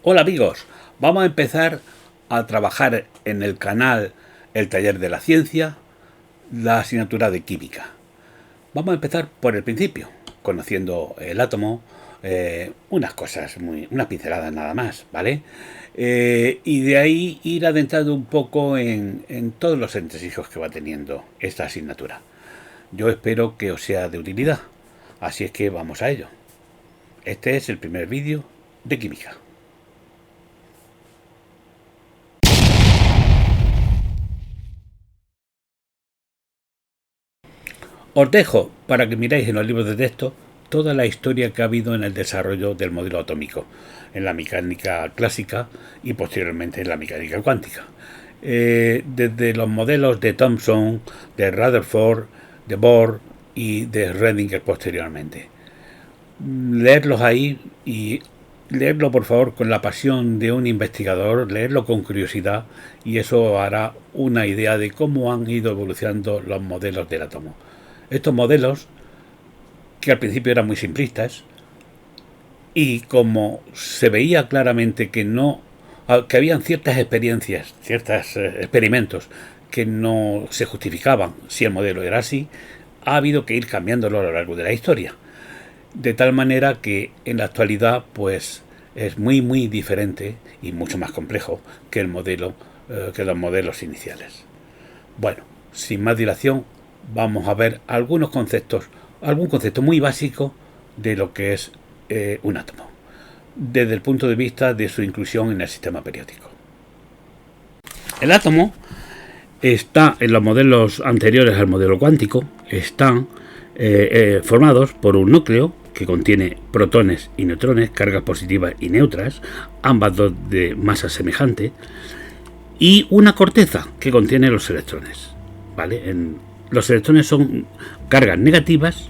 Hola amigos, vamos a empezar a trabajar en el canal El Taller de la Ciencia, la asignatura de Química. Vamos a empezar por el principio, conociendo el átomo, unas cosas, unas pinceladas nada más, ¿vale? Y de ahí ir adentrando un poco en todos los entresijos que va teniendo esta asignatura. Yo espero que os sea de utilidad, así es que vamos a ello. Este es el primer vídeo de Química. Os dejo para que miráis en los libros de texto toda la historia que ha habido en el desarrollo del modelo atómico, en la mecánica clásica y posteriormente en la mecánica cuántica. Desde los modelos de Thomson, de Rutherford, de Bohr y de Schrödinger posteriormente. Leerlos ahí y leerlo por favor con la pasión de un investigador, leerlo con curiosidad, y eso hará una idea de cómo han ido evolucionando los modelos del átomo. Estos modelos, que al principio eran muy simplistas, y como se veía claramente que habían ciertas experiencias, ciertos experimentos que no se justificaban si el modelo era así, ha habido que ir cambiándolo a lo largo de la historia. De tal manera que en la actualidad pues es muy diferente y mucho más complejo que el modelo, que los modelos iniciales. Bueno, sin más dilación, vamos a ver algún concepto muy básico de lo que es un átomo, desde el punto de vista de su inclusión en el sistema periódico. El átomo está, en los modelos anteriores al modelo cuántico, están formados por un núcleo que contiene protones y neutrones, cargas positivas y neutras, ambas dos de masa semejante, y una corteza que contiene los electrones, ¿vale? Los electrones son cargas negativas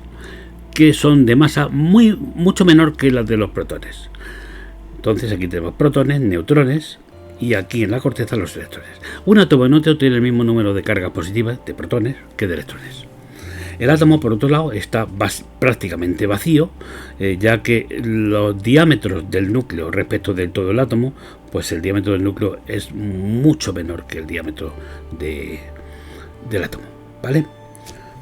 que son de masa mucho menor que las de los protones. Entonces aquí tenemos protones, neutrones, y aquí en la corteza los electrones. Un átomo neutro tiene el mismo número de cargas positivas de protones que de electrones. El átomo, por otro lado, está prácticamente vacío, ya que los diámetros del núcleo respecto de todo el átomo, pues el diámetro del núcleo es mucho menor que el diámetro del átomo, ¿vale?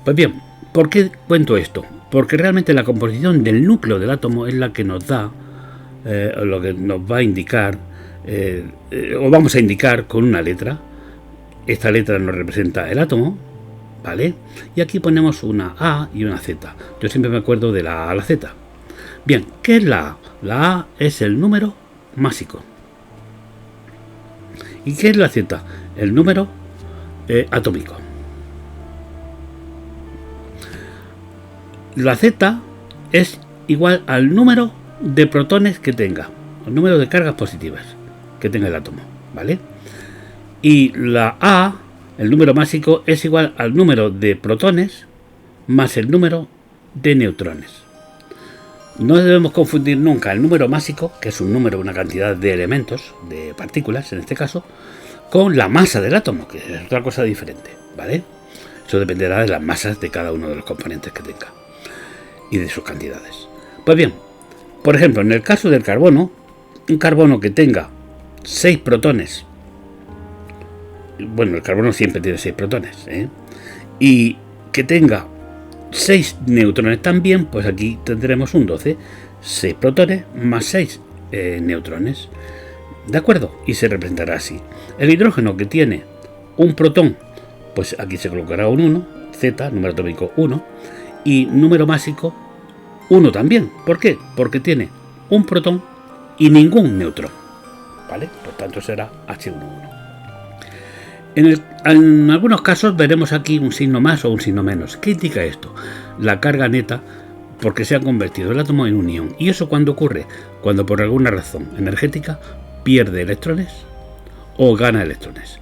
Pues bien, ¿por qué cuento esto? Porque realmente la composición del núcleo del átomo es la que nos da, lo que nos va a indicar, o vamos a indicar con una letra. Esta letra nos representa el átomo, ¿vale? Y aquí ponemos una A y una Z. Yo siempre me acuerdo de la A a la Z. Bien, ¿qué es la A? La A es el número másico. ¿Y qué es la Z? El número atómico. La Z es igual al número de protones que tenga, el número de cargas positivas que tenga el átomo, ¿vale? Y la A, el número másico, es igual al número de protones más el número de neutrones. No debemos confundir nunca el número másico, que es un número, una cantidad de elementos, de partículas en este caso, con la masa del átomo, que es otra cosa diferente, ¿vale? Eso dependerá de las masas de cada uno de los componentes que tenga y de sus cantidades. Pues bien, por ejemplo, en el caso del carbono, un carbono que tenga 6 protones, bueno, el carbono siempre tiene 6 protones, y que tenga 6 neutrones también, pues aquí tendremos un 12, 6 protones más 6 neutrones, ¿de acuerdo? Y se representará así. El hidrógeno que tiene un protón, pues aquí se colocará un 1, Z, número atómico 1, y número másico 1 también. ¿Por qué? Porque tiene un protón y ningún neutrón, ¿vale? Por tanto será H11. En algunos casos veremos aquí un signo más o un signo menos. ¿Qué indica esto? La carga neta, porque se ha convertido el átomo en un ion. ¿Y eso cuándo ocurre? Cuando por alguna razón energética pierde electrones o gana electrones.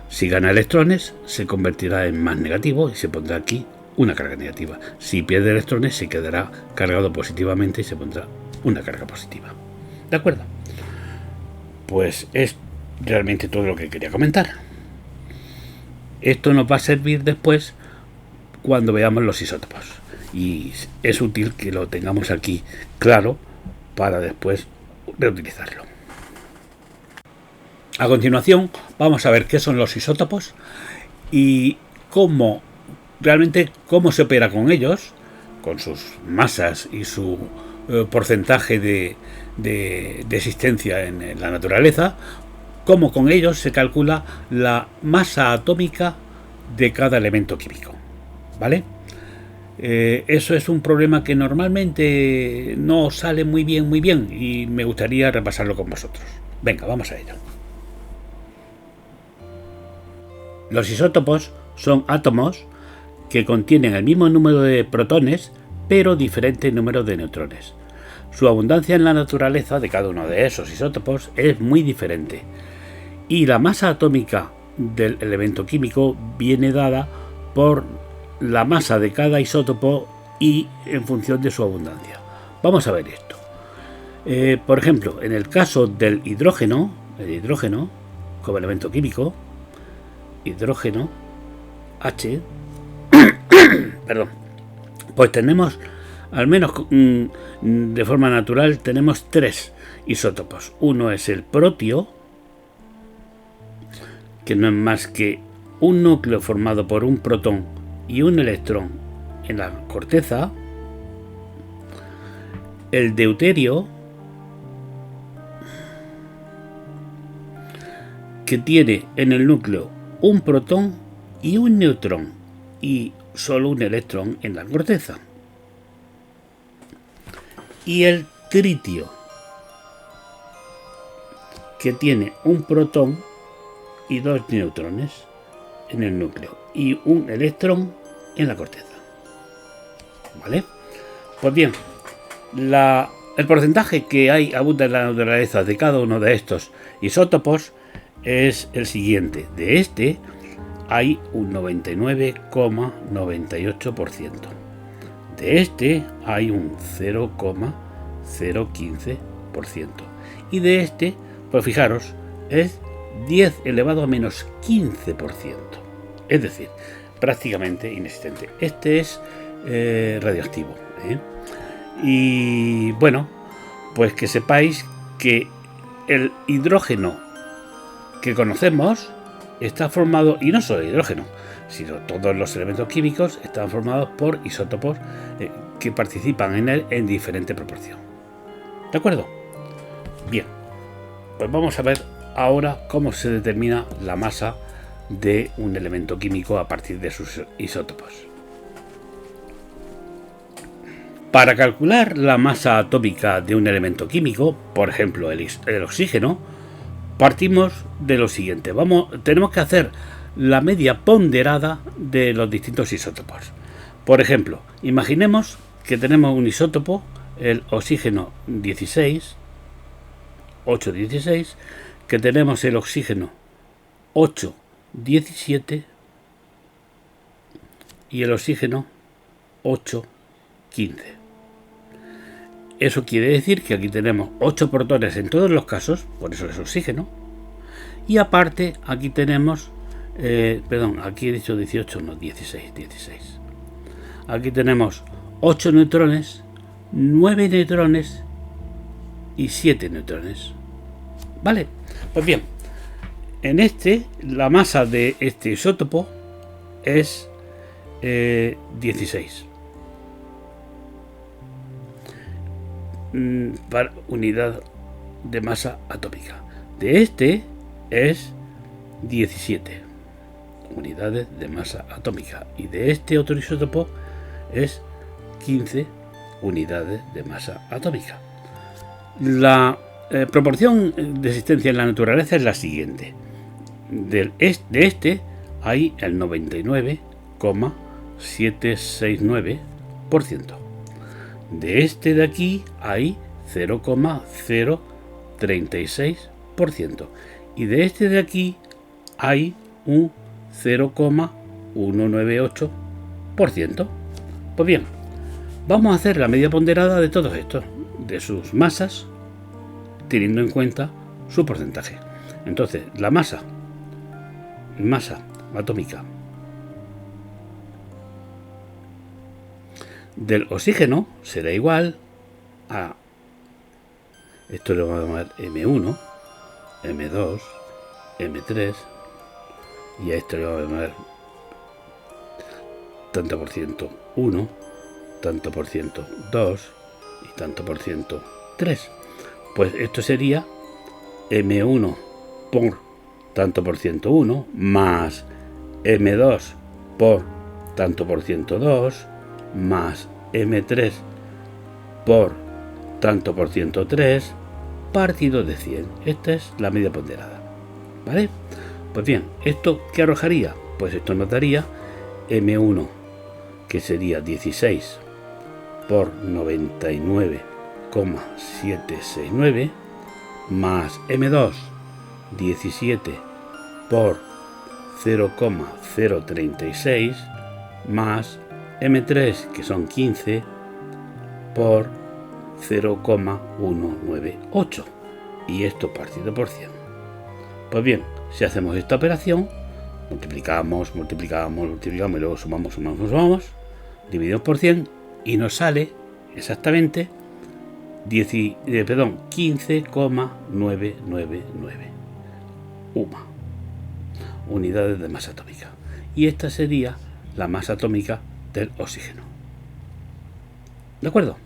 Si gana electrones, se convertirá en más negativo y se pondrá aquí una carga negativa. Si pierde electrones, se quedará cargado positivamente y se pondrá una carga positiva. ¿De acuerdo? Pues es realmente todo lo que quería comentar. Esto nos va a servir después cuando veamos los isótopos. Y es útil que lo tengamos aquí claro para después reutilizarlo. A continuación vamos a ver qué son los isótopos y cómo se opera con ellos, con sus masas y su porcentaje de existencia en la naturaleza, cómo con ellos se calcula la masa atómica de cada elemento químico, ¿vale? Eso es un problema que normalmente no sale muy bien y me gustaría repasarlo con vosotros. Venga, vamos a ello. Los isótopos son átomos que contienen el mismo número de protones pero diferente número de neutrones. Su abundancia en la naturaleza de cada uno de esos isótopos es muy diferente y la masa atómica del elemento químico viene dada por la masa de cada isótopo y en función de su abundancia. Vamos a ver esto. Por ejemplo, en el caso del hidrógeno, el hidrógeno como elemento químico, hidrógeno H, perdón, pues tenemos, al menos de forma natural, tenemos 3 isótopos. Uno es el protio, que no es más que un núcleo formado por un protón y un electrón en la corteza. El deuterio, que tiene en el núcleo un protón y un neutrón y solo un electrón en la corteza. Y el tritio, que tiene un protón y 2 neutrones en el núcleo y un electrón en la corteza. ¿Vale? Pues bien, el porcentaje que abunda en la naturaleza de cada uno de estos isótopos es el siguiente. De este hay un 99,98%. De este hay un 0,015%. Y de este, pues fijaros, es 10 elevado a menos 15%. Es decir, prácticamente inexistente. Este es radioactivo. Y bueno, pues que sepáis que el hidrógeno que conocemos está formado, y no solo el hidrógeno, sino todos los elementos químicos están formados por isótopos que participan en él en diferente proporción. ¿De acuerdo? Bien, pues vamos a ver ahora cómo se determina la masa de un elemento químico a partir de sus isótopos. Para calcular la masa atómica de un elemento químico, por ejemplo el oxígeno, partimos de lo siguiente. Tenemos que hacer la media ponderada de los distintos isótopos. Por ejemplo, imaginemos que tenemos un isótopo, el oxígeno 16, 8,16, que tenemos el oxígeno 8,17 y el oxígeno 8,15. Eso quiere decir que aquí tenemos 8 protones en todos los casos, por eso es oxígeno. Y aparte, aquí tenemos, aquí he dicho 18, no, 16. Aquí tenemos 8 neutrones, 9 neutrones y 7 neutrones. ¿Vale? Pues bien, en la masa de este isótopo es 16. Para unidad de masa atómica. De este es 17 unidades de masa atómica y de este otro isótopo es 15 unidades de masa atómica. La proporción de existencia en la naturaleza es la siguiente. De este hay el 99,769%. De este de aquí hay 0,036%. Y de este de aquí hay un 0,198%. Pues bien, vamos a hacer la media ponderada de todos estos, de sus masas, teniendo en cuenta su porcentaje. Entonces, la masa atómica del oxígeno será igual a, esto lo vamos a llamar M1, M2, M3, y a esto le vamos a llamar tanto por ciento 1, tanto por ciento 2 y tanto por ciento 3. Pues esto sería M1 por tanto por ciento 1 más M2 por tanto por ciento 2 más M3 por tanto por ciento 3 partido de 100. Esta es la media ponderada, ¿vale? Pues bien, ¿esto qué arrojaría? Pues esto nos daría M1, que sería 16 por 99,769 más M2, 17 por 0,036 más M3, que son 15 por 0,198, y esto partido por 100. Pues bien, si hacemos esta operación, multiplicamos y luego sumamos, dividimos por 100 y nos sale exactamente 15,999 unidades de masa atómica. Y esta sería la masa atómica del oxígeno. ¿De acuerdo?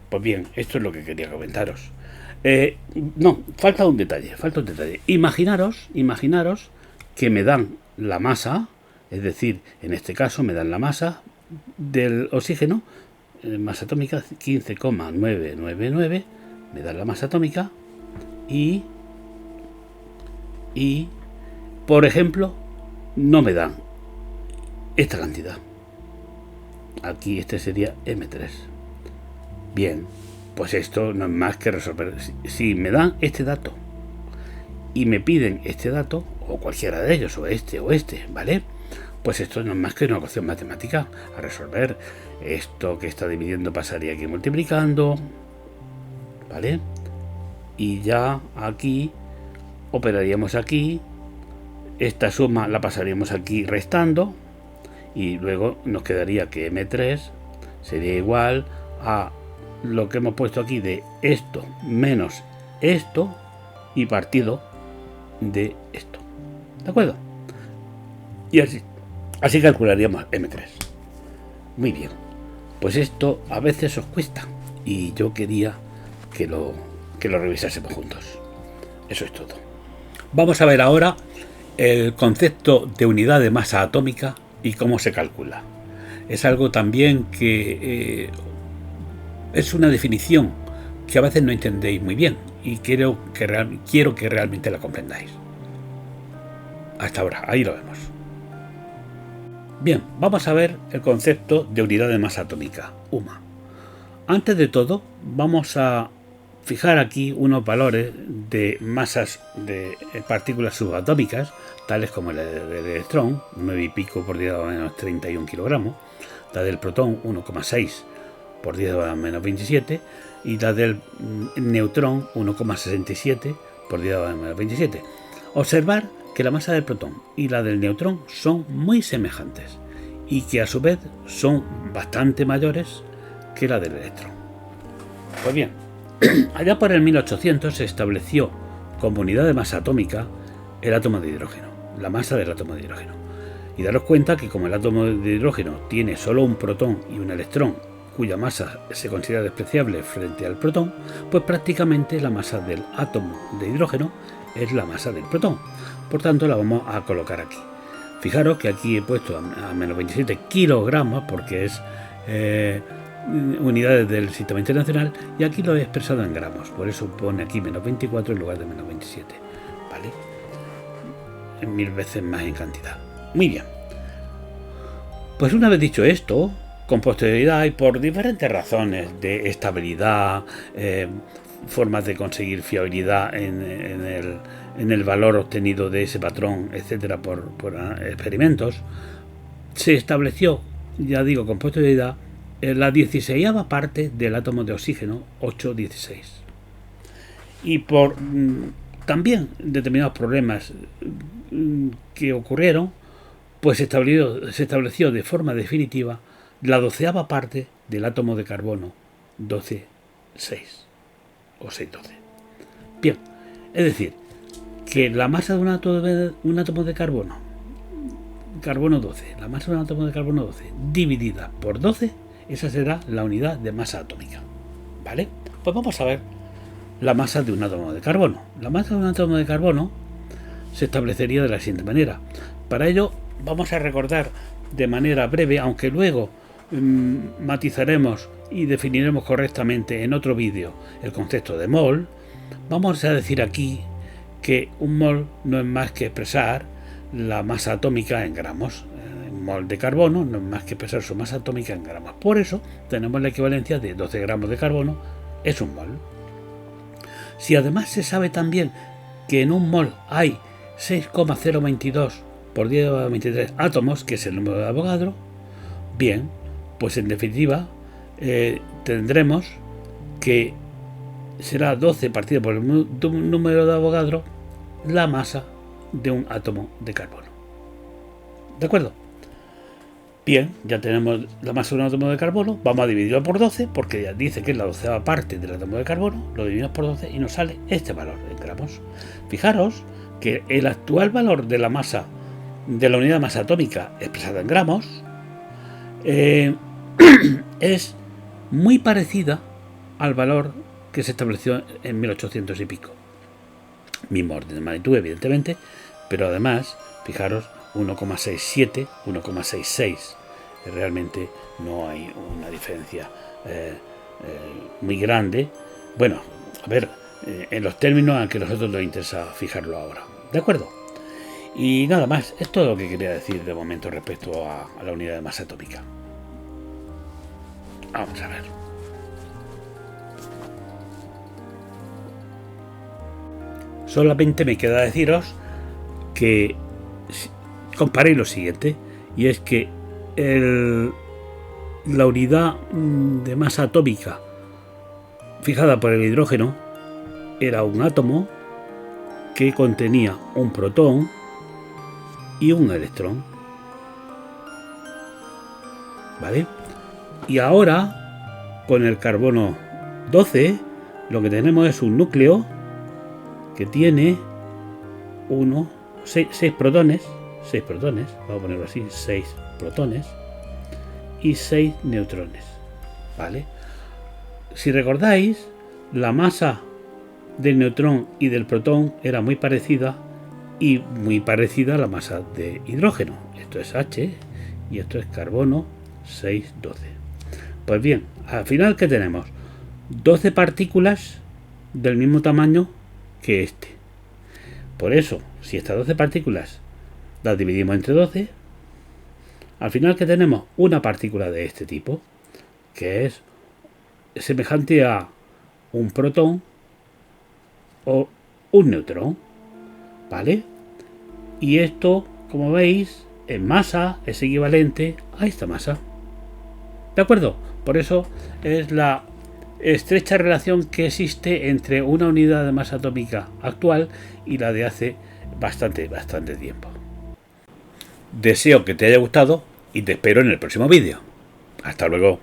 Pues bien, esto es lo que quería comentaros. No, falta un detalle. Imaginaros que me dan la masa, es decir, en este caso me dan la masa del oxígeno, masa atómica 15,999, me dan la masa atómica y por ejemplo, no me dan esta cantidad. Aquí este sería M3. Bien, pues esto no es más que resolver. Si me dan este dato y me piden este dato, o cualquiera de ellos, o este, ¿vale? Pues esto no es más que una ecuación matemática a resolver. Esto que está dividiendo pasaría aquí multiplicando, ¿vale? Y ya aquí operaríamos aquí. Esta suma la pasaríamos aquí restando, y luego nos quedaría que M3 sería igual a lo que hemos puesto aquí de esto menos esto y partido de esto. ¿De acuerdo? Y así calcularíamos M3. Muy bien. Pues esto a veces os cuesta y yo quería que lo revisásemos juntos. Eso es todo. Vamos a ver ahora el concepto de unidad de masa atómica y cómo se calcula. Es algo también que es una definición que a veces no entendéis muy bien y quiero que realmente la comprendáis. Hasta ahora, ahí lo vemos. Bien, vamos a ver el concepto de unidad de masa atómica, UMA. Antes de todo, vamos a fijar aquí unos valores de masas de partículas subatómicas, tales como la del electrón, 9 y pico por 10 a la menos 31 kilogramos, la del protón, 1,6 por 10 a la menos 27, y la del neutrón, 1,67 por 10 a la menos 27. Observar que la masa del protón y la del neutrón son muy semejantes y que a su vez son bastante mayores que la del electrón. Pues bien, allá por el 1800 se estableció como unidad de masa atómica el átomo de hidrógeno, la masa del átomo de hidrógeno. Y daros cuenta que como el átomo de hidrógeno tiene solo un protón y un electrón, cuya masa se considera despreciable frente al protón, pues prácticamente la masa del átomo de hidrógeno es la masa del protón. Por tanto, la vamos a colocar aquí. Fijaros que aquí he puesto a menos 27 kilogramos porque es unidades del sistema internacional, y aquí lo he expresado en gramos, por eso pone aquí menos 24 en lugar de menos 27, ¿vale? 1000 veces más en cantidad. Muy bien. Pues una vez dicho esto, con posterioridad y por diferentes razones de estabilidad, formas de conseguir fiabilidad en el valor obtenido de ese patrón, etcétera, por experimentos, se estableció, ya digo, con posterioridad, la 16ª parte del átomo de oxígeno, 8,16. Y por también determinados problemas que ocurrieron, pues se estableció de forma definitiva la 12ª parte del átomo de carbono, 12,6 o 6,12. Bien, es decir, que la masa de un átomo de carbono 12, la masa de un átomo de carbono 12 dividida por 12, esa será la unidad de masa atómica. ¿Vale? Pues vamos a ver la masa de un átomo de carbono. La masa de un átomo de carbono se establecería de la siguiente manera. Para ello vamos a recordar de manera breve, aunque luego matizaremos y definiremos correctamente en otro vídeo el concepto de mol. Vamos a decir aquí que un mol no es más que expresar la masa atómica en gramos. Un mol de carbono no es más que expresar su masa atómica en gramos. Por eso tenemos la equivalencia de 12 gramos de carbono es un mol. Si además se sabe también que en un mol hay 6,022 por 10 a la 23 átomos, que es el número de Avogadro, bien, pues en definitiva tendremos que será 12 partido por el número de Avogadro la masa de un átomo de carbono. ¿De acuerdo? Bien, ya tenemos la masa de un átomo de carbono, vamos a dividirlo por 12, porque ya dice que es la 12ª parte del átomo de carbono, lo dividimos por 12 y nos sale este valor en gramos. Fijaros que el actual valor de la masa de la unidad de masa atómica expresada en gramos es muy parecida al valor que se estableció en 1800 y pico. Mismo orden de magnitud, evidentemente, pero además, fijaros, 1,67, 1,66. Realmente no hay una diferencia muy grande. Bueno, a ver, en los términos a que a nosotros nos interesa fijarlo ahora. ¿De acuerdo? Y nada más, es todo lo que quería decir de momento respecto a la unidad de masa atómica. Vamos a ver. Solamente me queda deciros que comparéis lo siguiente, y es que la unidad de masa atómica fijada por el hidrógeno era un átomo que contenía un protón y un electrón. ¿Vale? Y ahora, con el carbono 12, lo que tenemos es un núcleo que tiene 6 protones, vamos a ponerlo así, 6 protones y 6 neutrones. ¿Vale? Si recordáis, la masa del neutrón y del protón era muy parecida y muy parecida a la masa de hidrógeno. Esto es H y esto es carbono 6,12. Pues bien, al final, ¿qué tenemos? 12 partículas del mismo tamaño que este. Por eso, si estas 12 partículas las dividimos entre 12, al final, ¿qué tenemos? Una partícula de este tipo, que es semejante a un protón o un neutrón. ¿Vale? Y esto, como veis, en masa es equivalente a esta masa. ¿De acuerdo? Por eso es la estrecha relación que existe entre una unidad de masa atómica actual y la de hace bastante tiempo. Deseo que te haya gustado y te espero en el próximo vídeo. Hasta luego.